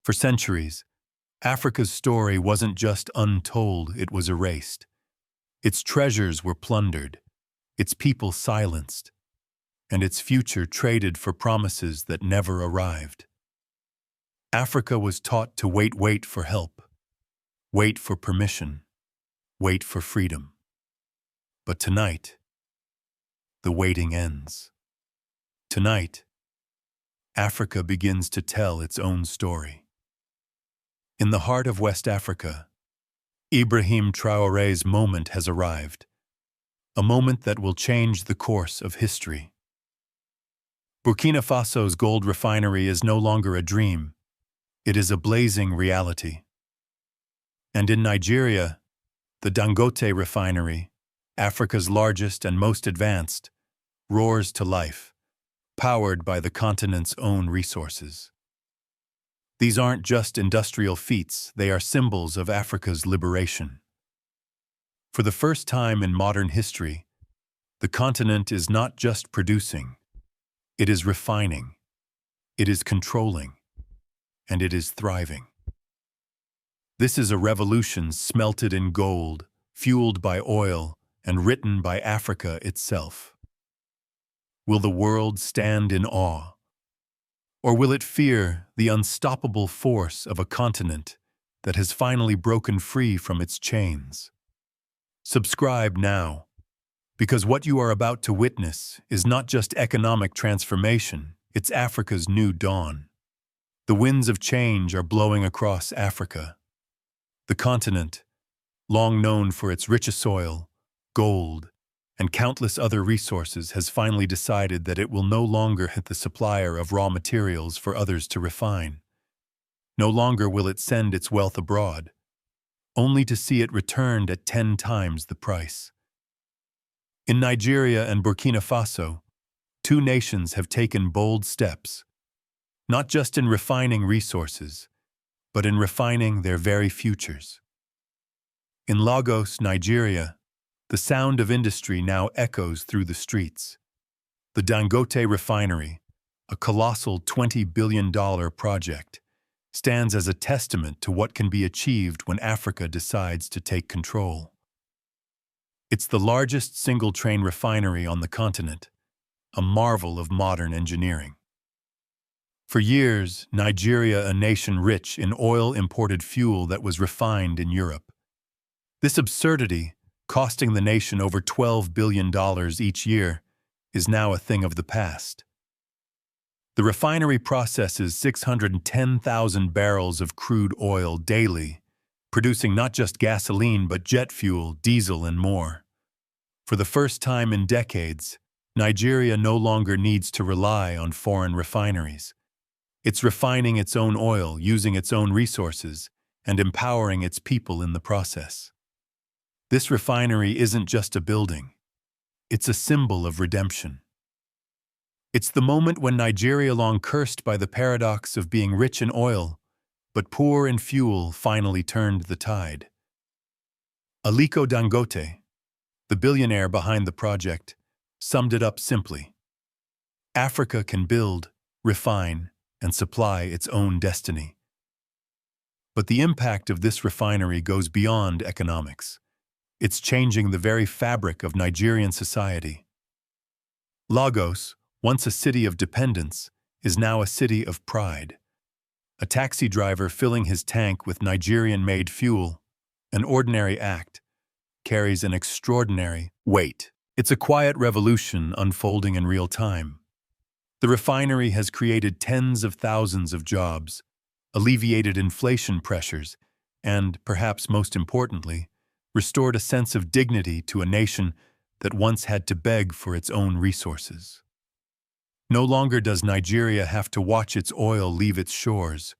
For centuries, Africa's story wasn't just untold, it was erased. Its treasures were plundered, its people silenced, and its future traded for promises that never arrived. Africa was taught to wait for help, wait for permission, wait for freedom. But tonight, the waiting ends. Tonight, Africa begins to tell its own story. In the heart of West Africa, Ibrahim Traoré's moment has arrived, a moment that will change the course of history. Burkina Faso's gold refinery is no longer a dream, it is a blazing reality. And in Nigeria, the Dangote refinery, Africa's largest and most advanced, roars to life, powered by the continent's own resources. These aren't just industrial feats, they are symbols of Africa's liberation. For the first time in modern history, the continent is not just producing, it is refining, it is controlling, and it is thriving. This is a revolution smelted in gold, fueled by oil, and written by Africa itself. Will the world stand in awe? Or will it fear the unstoppable force of a continent that has finally broken free from its chains? Subscribe now, because what you are about to witness is not just economic transformation, it's Africa's new dawn. The winds of change are blowing across Africa. The continent, long known for its rich soil, gold, and countless other resources, has finally decided that it will no longer hit the supplier of raw materials for others to refine. No longer will it send its wealth abroad, only to see it returned at 10 times the price. In Nigeria and Burkina Faso, two nations have taken bold steps, not just in refining resources, but in refining their very futures. In Lagos, Nigeria, the sound of industry now echoes through the streets. The Dangote Refinery, a colossal $20 billion project, stands as a testament to what can be achieved when Africa decides to take control. It's the largest single-train refinery on the continent, a marvel of modern engineering. For years, Nigeria, a nation rich in oil-imported fuel that was refined in Europe. This absurdity, costing the nation over $12 billion each year, is now a thing of the past. The refinery processes 610,000 barrels of crude oil daily, producing not just gasoline but jet fuel, diesel, and more. For the first time in decades, Nigeria no longer needs to rely on foreign refineries. It's refining its own oil, using its own resources, and empowering its people in the process. This refinery isn't just a building. It's a symbol of redemption. It's the moment when Nigeria, long cursed by the paradox of being rich in oil, but poor in fuel, finally turned the tide. Aliko Dangote, the billionaire behind the project, summed it up simply. Africa can build, refine, and supply its own destiny. But the impact of this refinery goes beyond economics. It's changing the very fabric of Nigerian society. Lagos, once a city of dependence, is now a city of pride. A taxi driver filling his tank with Nigerian-made fuel, an ordinary act, carries an extraordinary weight. It's a quiet revolution unfolding in real time. The refinery has created tens of thousands of jobs, alleviated inflation pressures, and, perhaps most importantly, restored a sense of dignity to a nation that once had to beg for its own resources. No longer does Nigeria have to watch its oil leave its shores,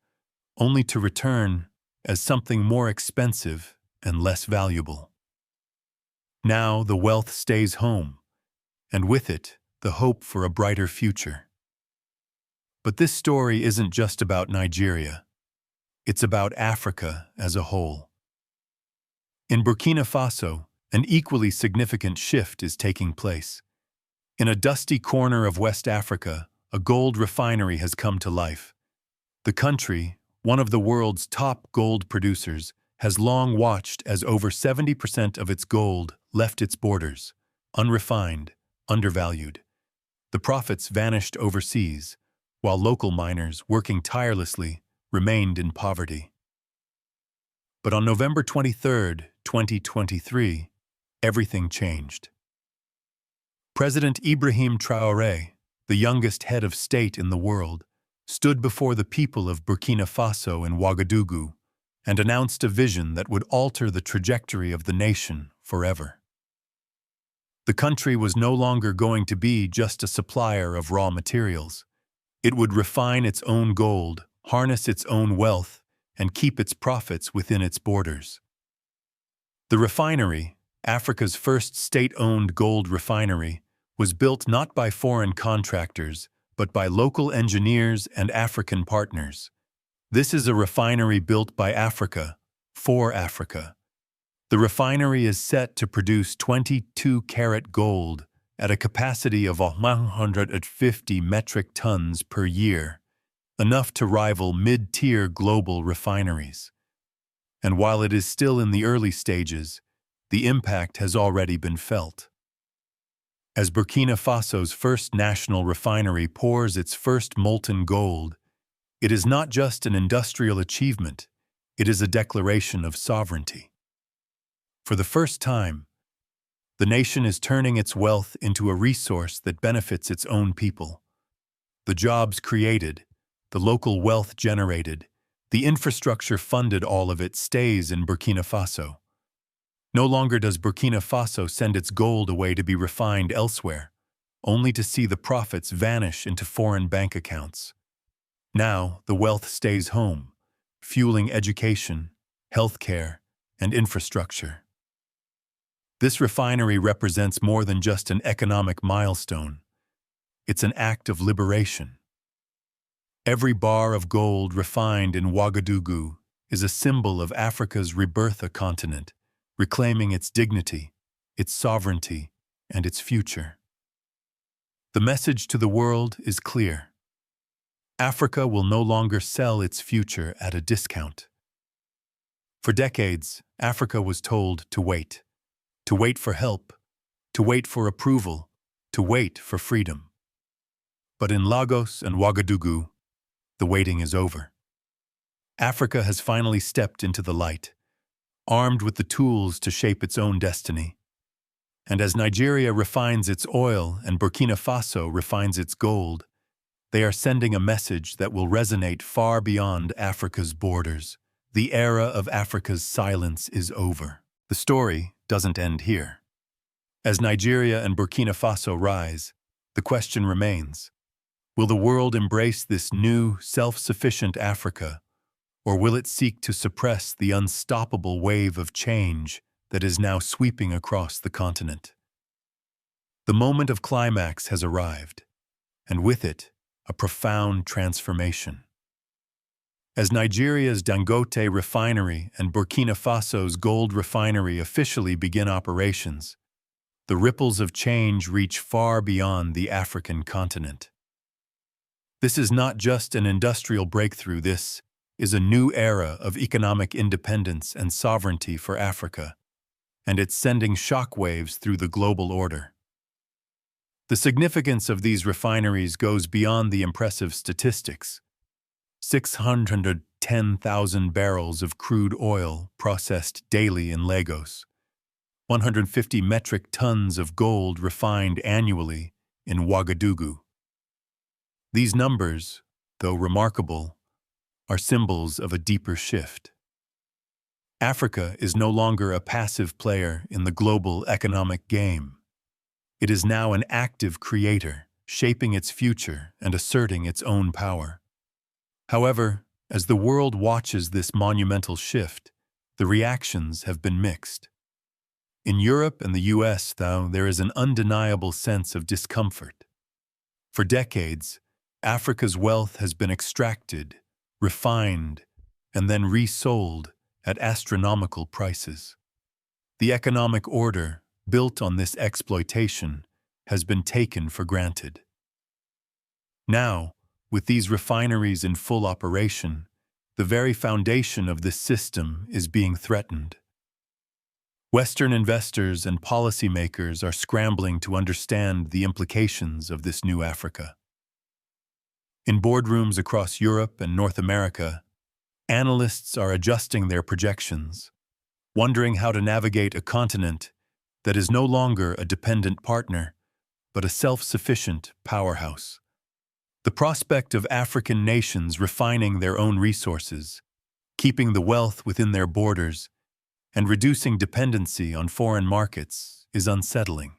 only to return as something more expensive and less valuable. Now the wealth stays home, and with it, the hope for a brighter future. But this story isn't just about Nigeria. It's about Africa as a whole. In Burkina Faso, an equally significant shift is taking place. In a dusty corner of West Africa, a gold refinery has come to life. The country, one of the world's top gold producers, has long watched as over 70% of its gold left its borders, unrefined, undervalued. The profits vanished overseas, while local miners, working tirelessly, remained in poverty. But on November 23, 2023, everything changed. President Ibrahim Traoré, the youngest head of state in the world, stood before the people of Burkina Faso in Ouagadougou and announced a vision that would alter the trajectory of the nation forever. The country was no longer going to be just a supplier of raw materials. It would refine its own gold, harness its own wealth, and keep its profits within its borders. The refinery, Africa's first state-owned gold refinery, was built not by foreign contractors, but by local engineers and African partners. This is a refinery built by Africa, for Africa. The refinery is set to produce 22-carat gold at a capacity of 150 metric tons per year, enough to rival mid-tier global refineries. And while it is still in the early stages, the impact has already been felt. As Burkina Faso's first national refinery pours its first molten gold, it is not just an industrial achievement, it is a declaration of sovereignty. For the first time, the nation is turning its wealth into a resource that benefits its own people. The jobs created, the local wealth generated, the infrastructure funded, all of it stays in Burkina Faso. No longer does Burkina Faso send its gold away to be refined elsewhere, only to see the profits vanish into foreign bank accounts. Now, the wealth stays home, fueling education, healthcare, and infrastructure. This refinery represents more than just an economic milestone. It's an act of liberation. Every bar of gold refined in Ouagadougou is a symbol of Africa's rebirth, a continent, reclaiming its dignity, its sovereignty, and its future. The message to the world is clear. Africa will no longer sell its future at a discount. For decades, Africa was told to wait for help, to wait for approval, to wait for freedom. But in Lagos and Ouagadougou, the waiting is over. Africa has finally stepped into the light, armed with the tools to shape its own destiny. And as Nigeria refines its oil and Burkina Faso refines its gold, they are sending a message that will resonate far beyond Africa's borders. The era of Africa's silence is over. The story doesn't end here. As Nigeria and Burkina Faso rise, the question remains: will the world embrace this new, self-sufficient Africa, or will it seek to suppress the unstoppable wave of change that is now sweeping across the continent? The moment of climax has arrived, and with it, a profound transformation. As Nigeria's Dangote refinery and Burkina Faso's gold refinery officially begin operations, the ripples of change reach far beyond the African continent. This is not just an industrial breakthrough, this is a new era of economic independence and sovereignty for Africa, and it's sending shockwaves through the global order. The significance of these refineries goes beyond the impressive statistics. 610,000 barrels of crude oil processed daily in Lagos, 150 metric tons of gold refined annually in Ouagadougou. These numbers, though remarkable, are symbols of a deeper shift. Africa is no longer a passive player in the global economic game. It is now an active creator, shaping its future and asserting its own power. However, as the world watches this monumental shift, the reactions have been mixed. In Europe and the US, though, there is an undeniable sense of discomfort. For decades, Africa's wealth has been extracted, refined, and then resold at astronomical prices. The economic order, built on this exploitation, has been taken for granted. Now, with these refineries in full operation, The very foundation of this system is being threatened. Western investors and policymakers are scrambling to understand the implications of this new Africa. In boardrooms across Europe and North America, analysts are adjusting their projections, wondering how to navigate a continent that is no longer a dependent partner, but a self-sufficient powerhouse. The prospect of African nations refining their own resources, keeping the wealth within their borders, and reducing dependency on foreign markets is unsettling.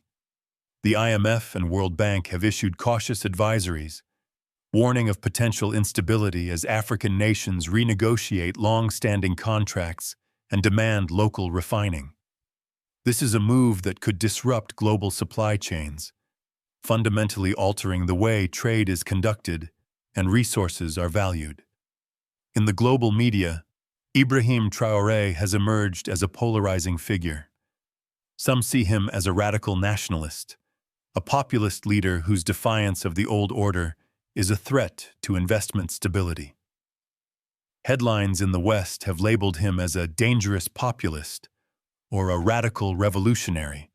The IMF and World Bank have issued cautious advisories, warning of potential instability as African nations renegotiate long-standing contracts and demand local refining. This is a move that could disrupt global supply chains, fundamentally altering the way trade is conducted and resources are valued. In the global media, Ibrahim Traoré has emerged as a polarizing figure. Some see him as a radical nationalist, a populist leader whose defiance of the old order is a threat to investment stability. Headlines in the West have labeled him as a dangerous populist or a radical revolutionary,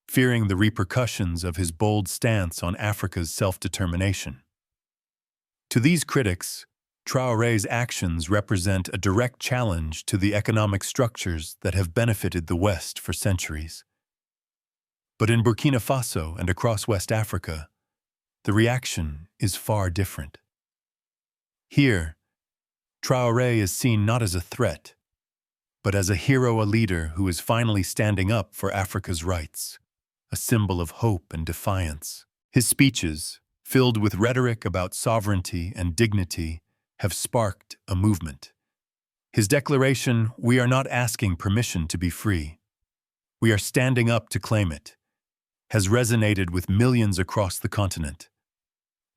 fearing the repercussions of his bold stance on Africa's self-determination. To these critics, Traoré's actions represent a direct challenge to the economic structures that have benefited the West for centuries. But in Burkina Faso and across West Africa, the reaction is far different. Here, Traoré is seen not as a threat, but as a hero, a leader who is finally standing up for Africa's rights, a symbol of hope and defiance. His speeches, filled with rhetoric about sovereignty and dignity, have sparked a movement. His declaration, "We are not asking permission to be free. We are standing up to claim it," has resonated with millions across the continent.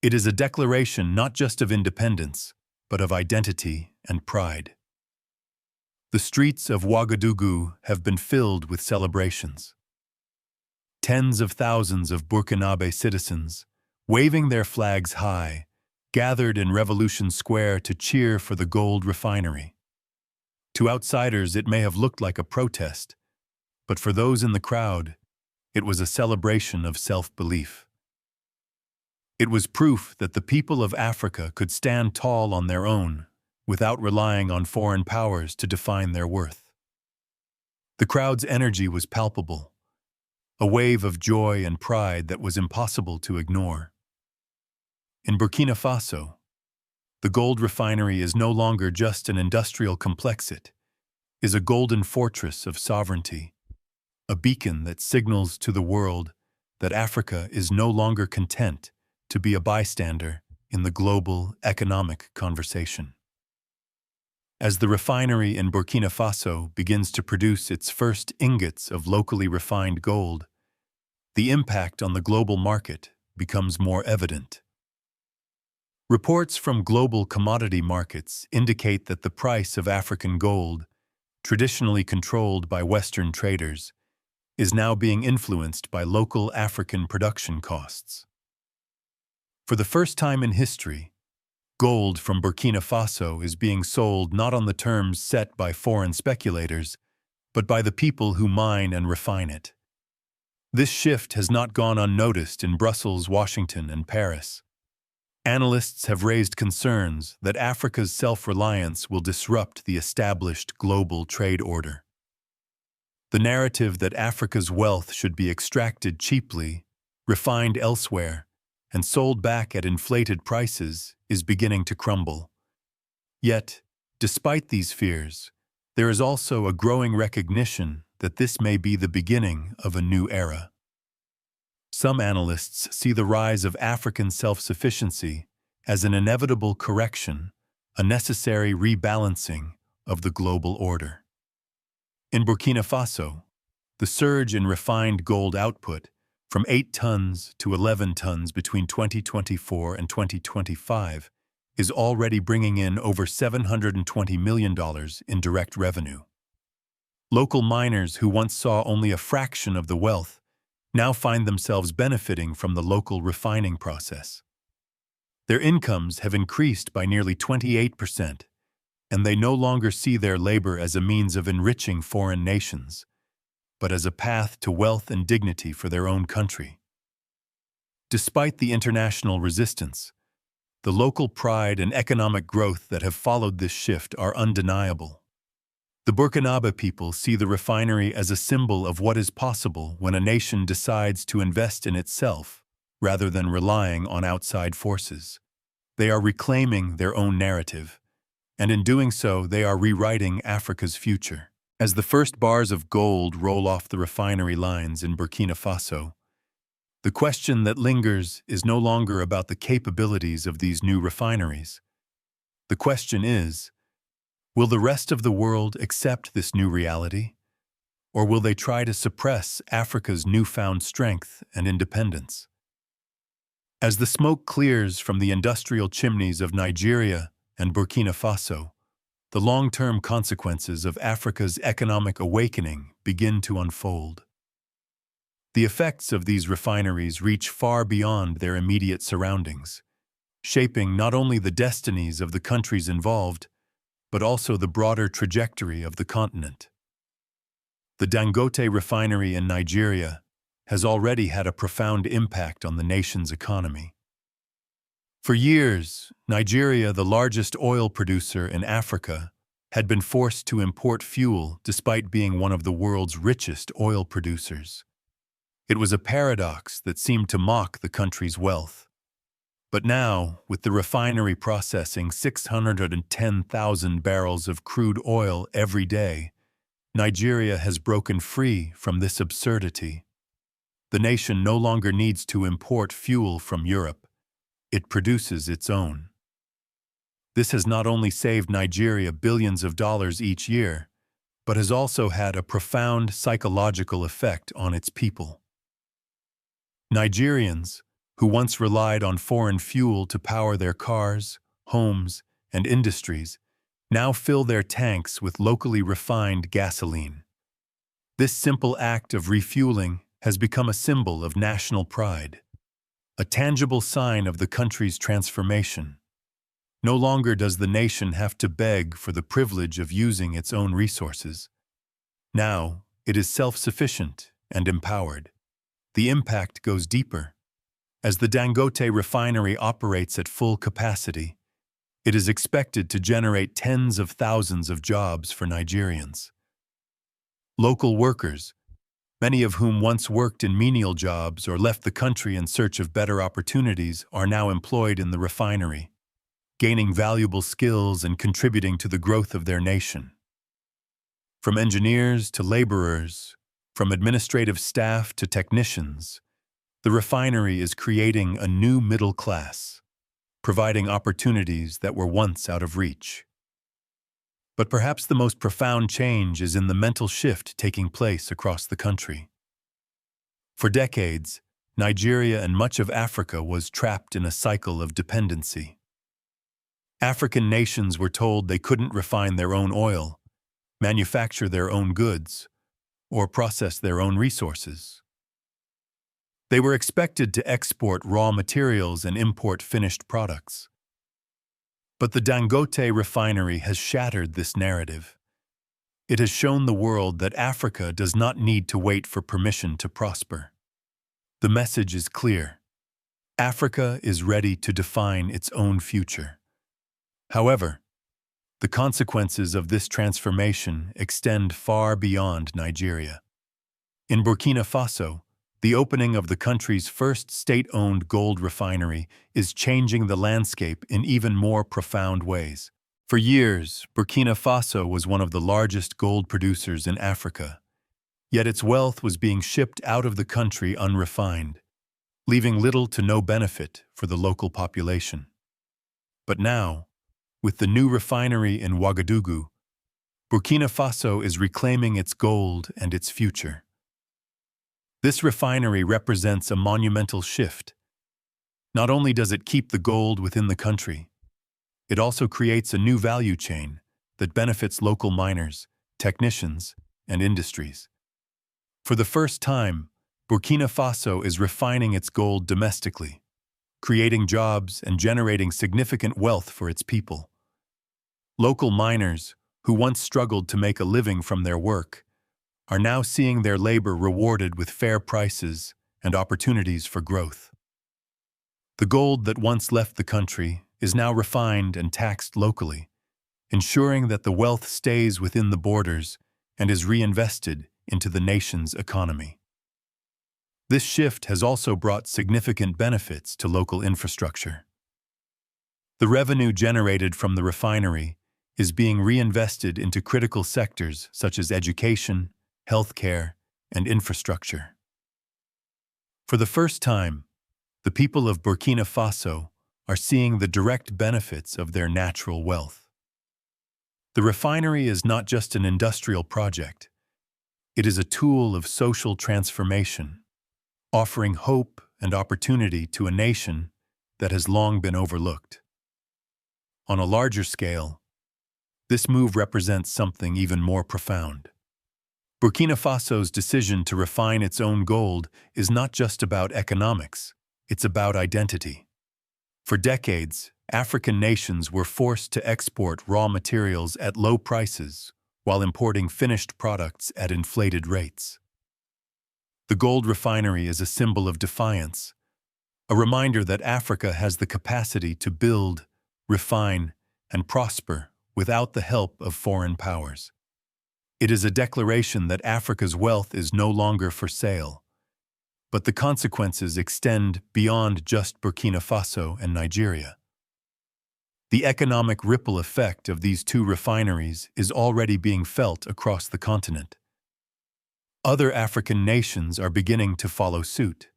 It is a declaration not just of independence, but of identity and pride. The streets of Ouagadougou have been filled with celebrations. Tens of thousands of Burkinabe citizens, waving their flags high, gathered in Revolution Square to cheer for the gold refinery. To outsiders, it may have looked like a protest, but for those in the crowd, it was a celebration of self-belief. It was proof that the people of Africa could stand tall on their own, without relying on foreign powers to define their worth. The crowd's energy was palpable, a wave of joy and pride that was impossible to ignore. In Burkina Faso, the gold refinery is no longer just an industrial complex, it is a golden fortress of sovereignty, a beacon that signals to the world that Africa is no longer content to be a bystander in the global economic conversation. As the refinery in Burkina Faso begins to produce its first ingots of locally refined gold, the impact on the global market becomes more evident. Reports from global commodity markets indicate that the price of African gold, traditionally controlled by Western traders, is now being influenced by local African production costs. For the first time in history, gold from Burkina Faso is being sold not on the terms set by foreign speculators, but by the people who mine and refine it. This shift has not gone unnoticed in Brussels, Washington, and Paris. Analysts have raised concerns that Africa's self-reliance will disrupt the established global trade order. The narrative that Africa's wealth should be extracted cheaply, refined elsewhere, and sold back at inflated prices is beginning to crumble. Yet, despite these fears, there is also a growing recognition that this may be the beginning of a new era. Some analysts see the rise of African self-sufficiency as an inevitable correction, a necessary rebalancing of the global order. In Burkina Faso, the surge in refined gold output from 8 tons to 11 tons between 2024 and 2025 is already bringing in over $720 million in direct revenue. Local miners who once saw only a fraction of the wealth now find themselves benefiting from the local refining process. Their incomes have increased by nearly 28%, and they no longer see their labor as a means of enriching foreign nations, but as a path to wealth and dignity for their own country. Despite the international resistance, the local pride and economic growth that have followed this shift are undeniable. The Burkinabe people see the refinery as a symbol of what is possible when a nation decides to invest in itself rather than relying on outside forces. They are reclaiming their own narrative, and in doing so, they are rewriting Africa's future. As the first bars of gold roll off the refinery lines in Burkina Faso, the question that lingers is no longer about the capabilities of these new refineries. The question is, will the rest of the world accept this new reality, or will they try to suppress Africa's newfound strength and independence? As the smoke clears from the industrial chimneys of Nigeria and Burkina Faso, the long-term consequences of Africa's economic awakening begin to unfold. The effects of these refineries reach far beyond their immediate surroundings, shaping not only the destinies of the countries involved, but also the broader trajectory of the continent. The Dangote refinery in Nigeria has already had a profound impact on the nation's economy. For years, Nigeria, the largest oil producer in Africa, had been forced to import fuel despite being one of the world's richest oil producers. It was a paradox that seemed to mock the country's wealth. But now, with the refinery processing 610,000 barrels of crude oil every day, Nigeria has broken free from this absurdity. The nation no longer needs to import fuel from Europe. It produces its own. This has not only saved Nigeria billions of dollars each year, but has also had a profound psychological effect on its people. Nigerians, who once relied on foreign fuel to power their cars, homes, and industries, now fill their tanks with locally refined gasoline. This simple act of refueling has become a symbol of national pride, a tangible sign of the country's transformation. No longer does the nation have to beg for the privilege of using its own resources. Now, it is self-sufficient and empowered. The impact goes deeper. As the Dangote refinery operates at full capacity, it is expected to generate tens of thousands of jobs for Nigerians. Local workers, many of whom once worked in menial jobs or left the country in search of better opportunities, are now employed in the refinery, gaining valuable skills and contributing to the growth of their nation. From engineers to laborers, from administrative staff to technicians, the refinery is creating a new middle class, providing opportunities that were once out of reach. But perhaps the most profound change is in the mental shift taking place across the country. For decades, Nigeria and much of Africa was trapped in a cycle of dependency. African nations were told they couldn't refine their own oil, manufacture their own goods, or process their own resources. They were expected to export raw materials and import finished products. But the Dangote refinery has shattered this narrative. It has shown the world that Africa does not need to wait for permission to prosper. The message is clear. Africa is ready to define its own future. However, the consequences of this transformation extend far beyond Nigeria. In Burkina Faso, the opening of the country's first state-owned gold refinery is changing the landscape in even more profound ways. For years, Burkina Faso was one of the largest gold producers in Africa, yet its wealth was being shipped out of the country unrefined, leaving little to no benefit for the local population. But now, with the new refinery in Ouagadougou, Burkina Faso is reclaiming its gold and its future. This refinery represents a monumental shift. Not only does it keep the gold within the country, it also creates a new value chain that benefits local miners, technicians, and industries. For the first time, Burkina Faso is refining its gold domestically, creating jobs and generating significant wealth for its people. Local miners, who once struggled to make a living from their work, are now seeing their labor rewarded with fair prices and opportunities for growth. The gold that once left the country is now refined and taxed locally, ensuring that the wealth stays within the borders and is reinvested into the nation's economy. This shift has also brought significant benefits to local infrastructure. The revenue generated from the refinery is being reinvested into critical sectors such as education, healthcare, and infrastructure. For the first time, the people of Burkina Faso are seeing the direct benefits of their natural wealth. The refinery is not just an industrial project. It is a tool of social transformation, offering hope and opportunity to a nation that has long been overlooked. On a larger scale, this move represents something even more profound. Burkina Faso's decision to refine its own gold is not just about economics, it's about identity. For decades, African nations were forced to export raw materials at low prices while importing finished products at inflated rates. The gold refinery is a symbol of defiance, a reminder that Africa has the capacity to build, refine, and prosper without the help of foreign powers. It is a declaration that Africa's wealth is no longer for sale, but the consequences extend beyond just Burkina Faso and Nigeria. The economic ripple effect of these two refineries is already being felt across the continent. Other African nations are beginning to follow suit.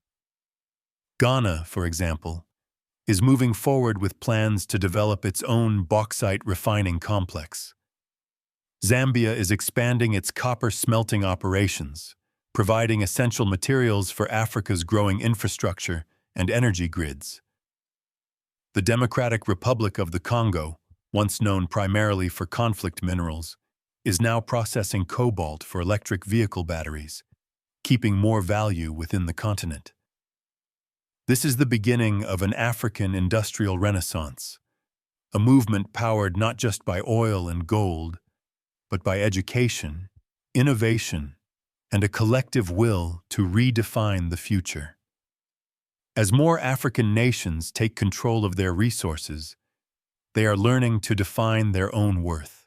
Ghana, for example, is moving forward with plans to develop its own bauxite refining complex. Zambia is expanding its copper smelting operations, providing essential materials for Africa's growing infrastructure and energy grids. The Democratic Republic of the Congo, once known primarily for conflict minerals, is now processing cobalt for electric vehicle batteries, keeping more value within the continent. This is the beginning of an African industrial renaissance, a movement powered not just by oil and gold, but by education, innovation, and a collective will to redefine the future. As more African nations take control of their resources, they are learning to define their own worth.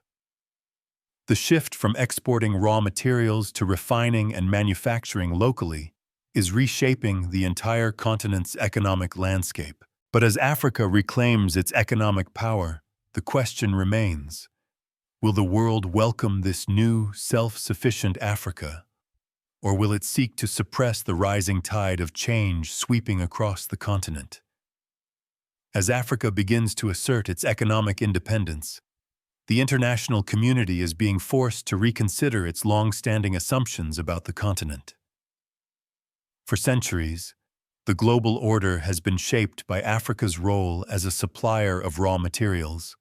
The shift from exporting raw materials to refining and manufacturing locally is reshaping the entire continent's economic landscape. But as Africa reclaims its economic power, the question remains: will the world welcome this new, self-sufficient Africa, or will it seek to suppress the rising tide of change sweeping across the continent? As Africa begins to assert its economic independence, the international community is being forced to reconsider its long-standing assumptions about the continent. For centuries, the global order has been shaped by Africa's role as a supplier of raw materials,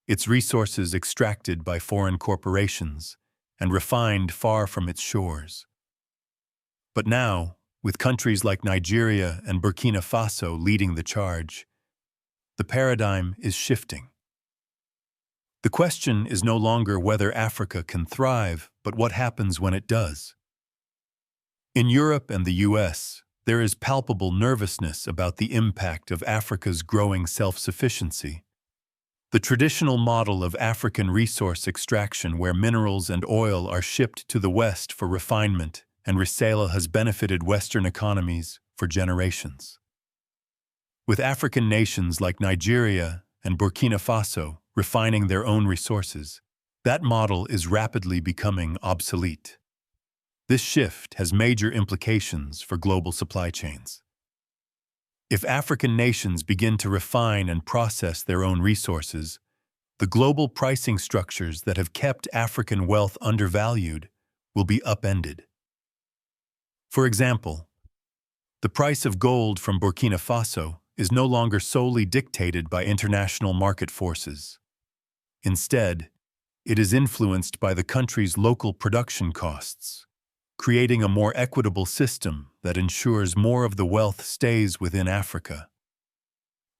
its resources extracted by foreign corporations and refined far from its shores. But now, with countries like Nigeria and Burkina Faso leading the charge, the paradigm is shifting. The question is no longer whether Africa can thrive, but what happens when it does. In Europe and the US, there is palpable nervousness about the impact of Africa's growing self-sufficiency. The traditional model of African resource extraction, where minerals and oil are shipped to the West for refinement and resale, has benefited Western economies for generations. With African nations like Nigeria and Burkina Faso refining their own resources, that model is rapidly becoming obsolete. This shift has major implications for global supply chains. If African nations begin to refine and process their own resources, the global pricing structures that have kept African wealth undervalued will be upended. For example, the price of gold from Burkina Faso is no longer solely dictated by international market forces. Instead, it is influenced by the country's local production costs, creating a more equitable system that ensures more of the wealth stays within Africa.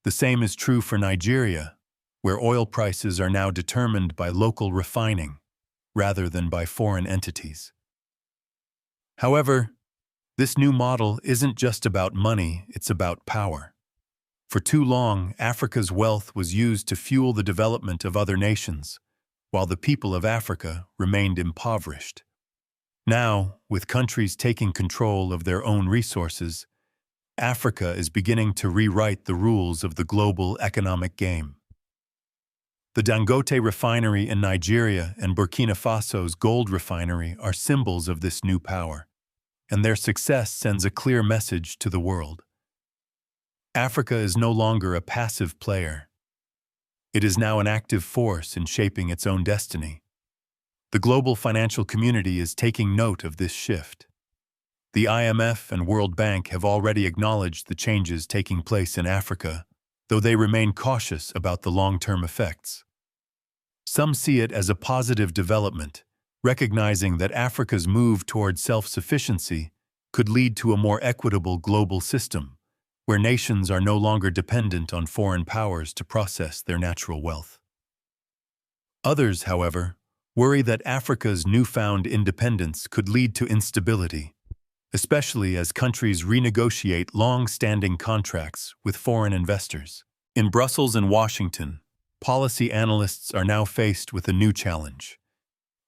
The same is true for Nigeria, where oil prices are now determined by local refining rather than by foreign entities. However, this new model isn't just about money, it's about power. For too long, Africa's wealth was used to fuel the development of other nations, while the people of Africa remained impoverished. Now, with countries taking control of their own resources, Africa is beginning to rewrite the rules of the global economic game. The Dangote Refinery in Nigeria and Burkina Faso's gold refinery are symbols of this new power, and their success sends a clear message to the world. Africa is no longer a passive player. It is now an active force in shaping its own destiny. The global financial community is taking note of this shift. The IMF and World Bank have already acknowledged the changes taking place in Africa, though they remain cautious about the long-term effects. Some see it as a positive development, recognizing that Africa's move toward self-sufficiency could lead to a more equitable global system, where nations are no longer dependent on foreign powers to process their natural wealth. Others, however, worry that Africa's newfound independence could lead to instability, especially as countries renegotiate long-standing contracts with foreign investors. In Brussels and Washington, policy analysts are now faced with a new challenge.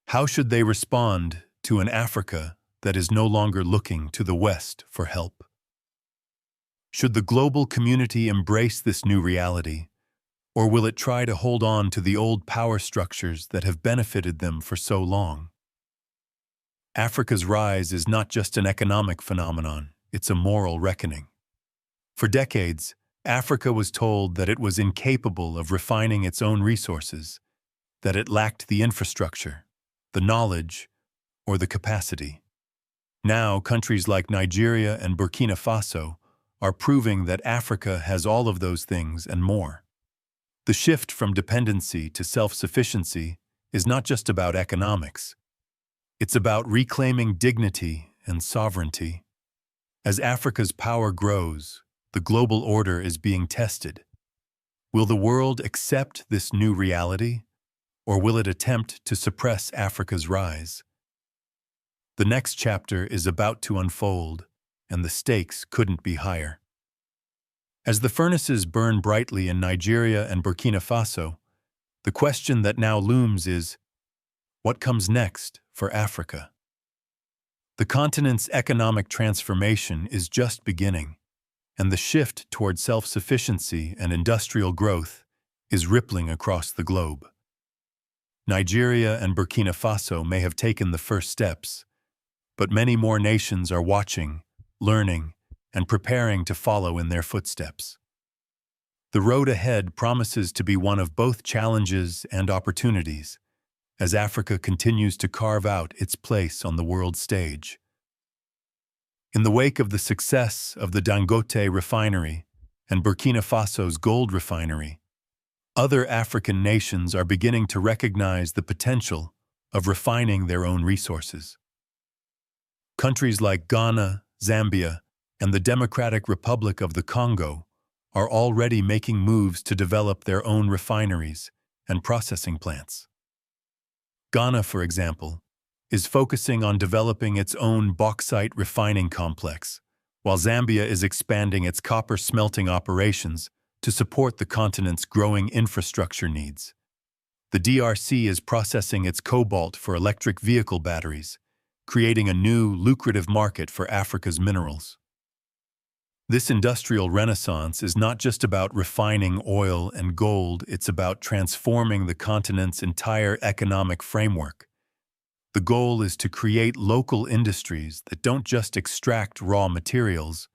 How should they respond to an Africa that is no longer looking to the West for help? Should the global community embrace this new reality, or will it try to hold on to the old power structures that have benefited them for so long? Africa's rise is not just an economic phenomenon, it's a moral reckoning. For decades, Africa was told that it was incapable of refining its own resources, that it lacked the infrastructure, the knowledge, or the capacity. Now, countries like Nigeria and Burkina Faso are proving that Africa has all of those things and more. The shift from dependency to self-sufficiency is not just about economics. It's about reclaiming dignity and sovereignty. As Africa's power grows, the global order is being tested. Will the world accept this new reality, or will it attempt to suppress Africa's rise? The next chapter is about to unfold, and the stakes couldn't be higher. As the furnaces burn brightly in Nigeria and Burkina Faso, the question that now looms is, what comes next for Africa? The continent's economic transformation is just beginning, and the shift toward self-sufficiency and industrial growth is rippling across the globe. Nigeria and Burkina Faso may have taken the first steps, but many more nations are watching, learning, and preparing to follow in their footsteps. The road ahead promises to be one of both challenges and opportunities, as Africa continues to carve out its place on the world stage. In the wake of the success of the Dangote Refinery and Burkina Faso's gold refinery, other African nations are beginning to recognize the potential of refining their own resources. Countries like Ghana, Zambia, and the Democratic Republic of the Congo are already making moves to develop their own refineries and processing plants. Ghana, for example, is focusing on developing its own bauxite refining complex, while Zambia is expanding its copper smelting operations to support the continent's growing infrastructure needs. The DRC is processing its cobalt for electric vehicle batteries, creating a new, lucrative market for Africa's minerals. This industrial renaissance is not just about refining oil and gold, it's about transforming the continent's entire economic framework. The goal is to create local industries that don't just extract raw materials,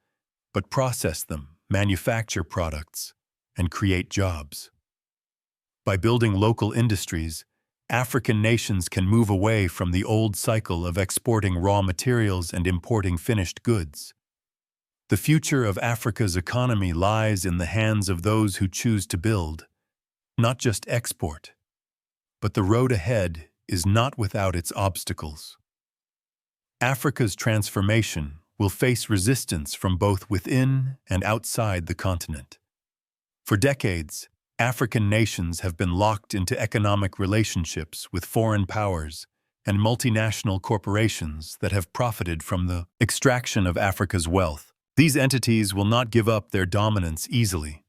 but process them, manufacture products, and create jobs. By building local industries, African nations can move away from the old cycle of exporting raw materials and importing finished goods. The future of Africa's economy lies in the hands of those who choose to build, not just export. But the road ahead is not without its obstacles. Africa's transformation will face resistance from both within and outside the continent. For decades, African nations have been locked into economic relationships with foreign powers and multinational corporations that have profited from the extraction of Africa's wealth. These entities will not give up their dominance easily.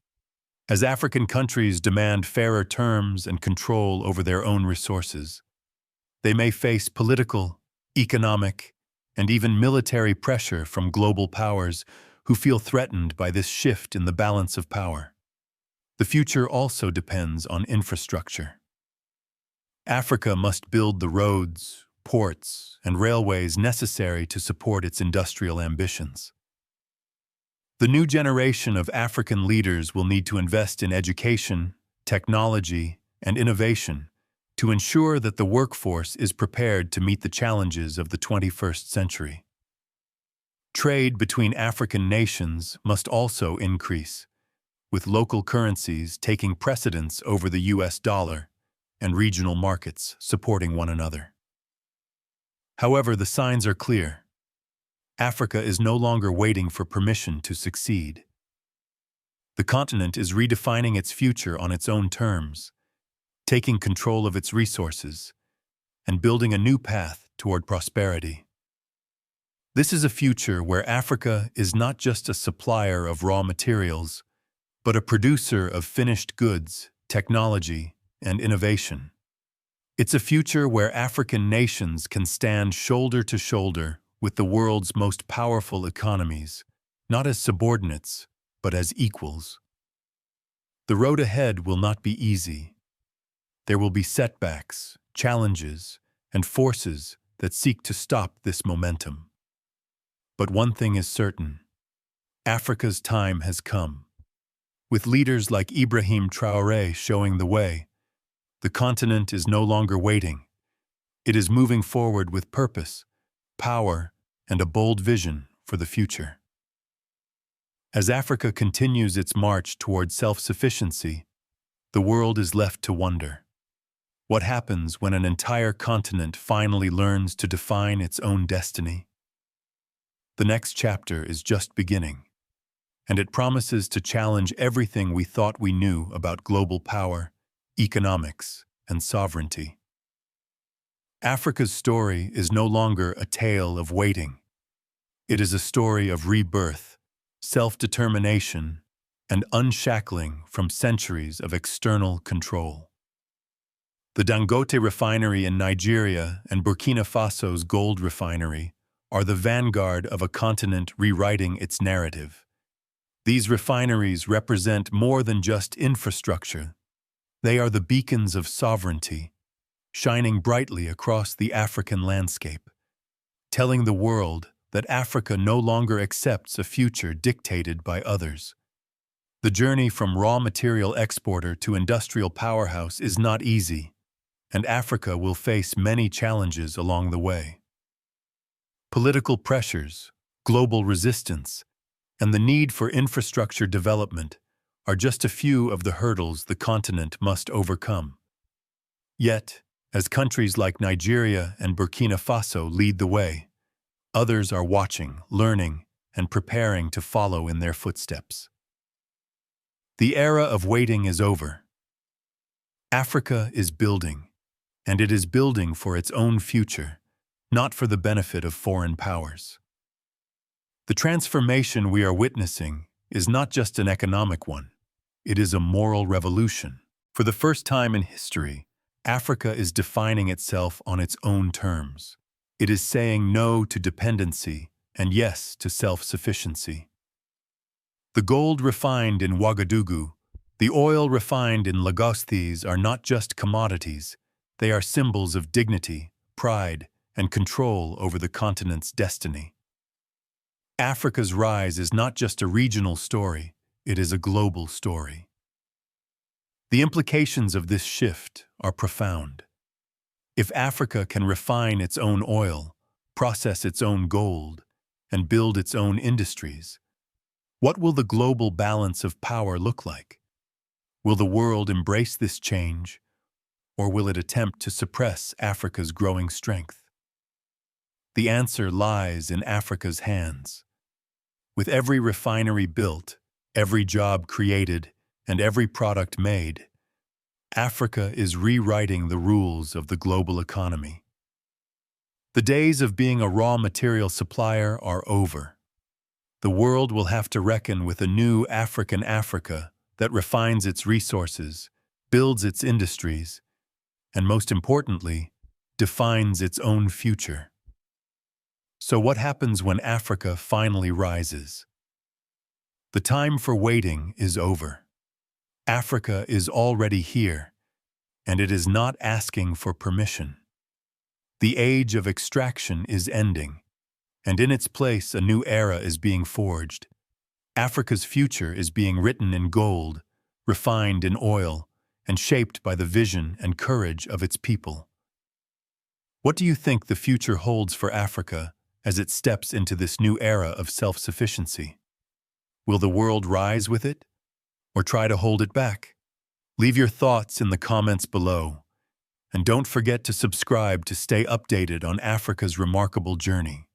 As African countries demand fairer terms and control over their own resources, they may face political, economic, and even military pressure from global powers who feel threatened by this shift in the balance of power. The future also depends on infrastructure. Africa must build the roads, ports, and railways necessary to support its industrial ambitions. The new generation of African leaders will need to invest in education, technology, and innovation to ensure that the workforce is prepared to meet the challenges of the 21st century. Trade between African nations must also increase, with local currencies taking precedence over the US dollar and regional markets supporting one another. However, the signs are clear. Africa is no longer waiting for permission to succeed. The continent is redefining its future on its own terms, taking control of its resources, and building a new path toward prosperity. This is a future where Africa is not just a supplier of raw materials, but a producer of finished goods, technology, and innovation. It's a future where African nations can stand shoulder to shoulder with the world's most powerful economies, not as subordinates, but as equals. The road ahead will not be easy. There will be setbacks, challenges, and forces that seek to stop this momentum. But one thing is certain: Africa's time has come. With leaders like Ibrahim Traoré showing the way, the continent is no longer waiting. It is moving forward with purpose, power, and a bold vision for the future. As Africa continues its march toward self-sufficiency, the world is left to wonder. What happens when an entire continent finally learns to define its own destiny? The next chapter is just beginning, and it promises to challenge everything we thought we knew about global power, economics, and sovereignty. Africa's story is no longer a tale of waiting. It is a story of rebirth, self-determination, and unshackling from centuries of external control. The Dangote Refinery in Nigeria and Burkina Faso's gold refinery are the vanguard of a continent rewriting its narrative. These refineries represent more than just infrastructure. They are the beacons of sovereignty, shining brightly across the African landscape, telling the world that Africa no longer accepts a future dictated by others. The journey from raw material exporter to industrial powerhouse is not easy, and Africa will face many challenges along the way. Political pressures, global resistance, and the need for infrastructure development are just a few of the hurdles the continent must overcome. Yet, as countries like Nigeria and Burkina Faso lead the way, others are watching, learning, and preparing to follow in their footsteps. The era of waiting is over. Africa is building, and it is building for its own future, not for the benefit of foreign powers. The transformation we are witnessing is not just an economic one. It is a moral revolution. For the first time in history, Africa is defining itself on its own terms. It is saying no to dependency and yes to self-sufficiency. The gold refined in Ouagadougou, the oil refined in Lagos are not just commodities. They are symbols of dignity, pride, and control over the continent's destiny. Africa's rise is not just a regional story, it is a global story. The implications of this shift are profound. If Africa can refine its own oil, process its own gold, and build its own industries, what will the global balance of power look like? Will the world embrace this change, or will it attempt to suppress Africa's growing strength? The answer lies in Africa's hands. With every refinery built, every job created, and every product made, Africa is rewriting the rules of the global economy. The days of being a raw material supplier are over. The world will have to reckon with a new African Africa that refines its resources, builds its industries, and most importantly, defines its own future. So what happens when Africa finally rises? The time for waiting is over. Africa is already here, and it is not asking for permission. The age of extraction is ending, and in its place a new era is being forged. Africa's future is being written in gold, refined in oil, and shaped by the vision and courage of its people. What do you think the future holds for Africa as it steps into this new era of self-sufficiency? Will the world rise with it, or try to hold it back? Leave your thoughts in the comments below, and don't forget to subscribe to stay updated on Africa's remarkable journey.